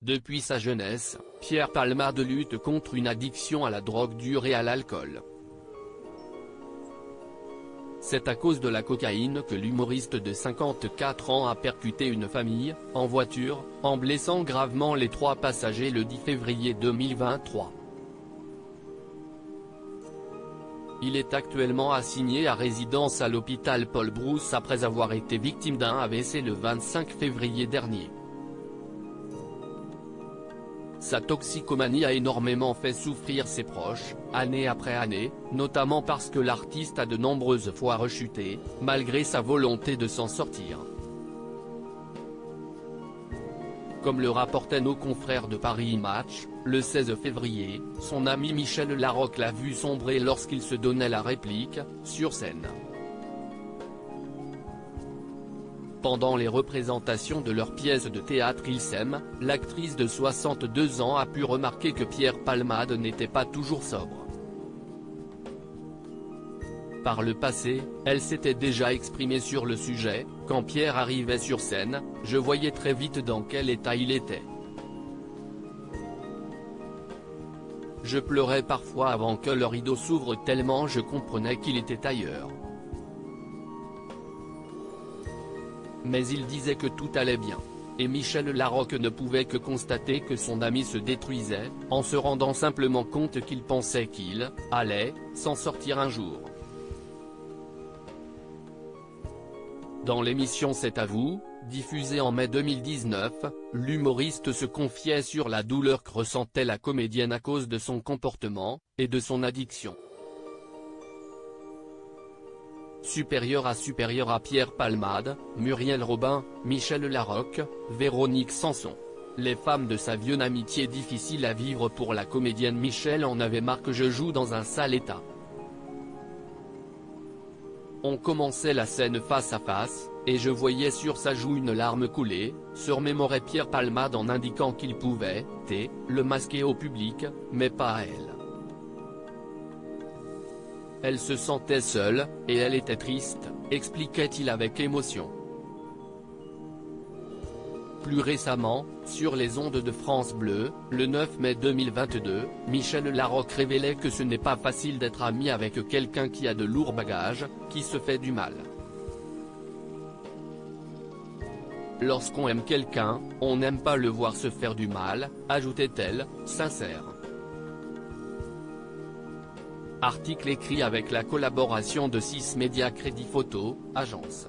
Depuis sa jeunesse, Pierre Palmade lutte contre une addiction à la drogue dure et à l'alcool. C'est à cause de la cocaïne que l'humoriste de 54 ans a percuté une famille, en voiture, en blessant gravement les 3 passagers le 10 février 2023. Il est actuellement assigné à résidence à l'hôpital Paul Brousse après avoir été victime d'un AVC le 25 février dernier. Sa toxicomanie a énormément fait souffrir ses proches, année après année, notamment parce que l'artiste a de nombreuses fois rechuté, malgré sa volonté de s'en sortir. Comme le rapportaient nos confrères de Paris Match, le 16 février, son ami Michel Larocque l'a vu sombrer lorsqu'il se donnait la réplique, sur scène. Pendant les représentations de leur pièce de théâtre Ils s'aiment, l'actrice de 62 ans a pu remarquer que Pierre Palmade n'était pas toujours sobre. Par le passé, elle s'était déjà exprimée sur le sujet: « Quand Pierre arrivait sur scène, je voyais très vite dans quel état il était. Je pleurais parfois avant que le rideau s'ouvre tellement je comprenais qu'il était ailleurs. Mais il disait que tout allait bien. » Et Michel Larocque ne pouvait que constater que son ami se détruisait, en se rendant simplement compte qu'il pensait qu'il allait s'en sortir un jour. Dans l'émission C'est à vous, diffusée en mai 2019, l'humoriste se confiait sur la douleur que ressentait la comédienne à cause de son comportement, et de son addiction. Supérieur à Pierre Palmade, Muriel Robin, Michel Larocque, Véronique Sanson. Les femmes de sa vieille amitié difficile à vivre pour la comédienne. Michel en avait marre que je joue dans un sale état. On commençait la scène face à face, et je voyais sur sa joue une larme couler, se remémorait Pierre Palmade en indiquant qu'il pouvait, le masquer au public, mais pas à elle. Elle se sentait seule, et elle était triste, expliquait-il avec émotion. Plus récemment, sur les ondes de France Bleu, le 9 mai 2022, Michel Larocque révélait que ce n'est pas facile d'être ami avec quelqu'un qui a de lourds bagages, qui se fait du mal. Lorsqu'on aime quelqu'un, on n'aime pas le voir se faire du mal, ajoutait-elle, sincère. Article écrit avec la collaboration de 6 Médias Crédit Photo, agence.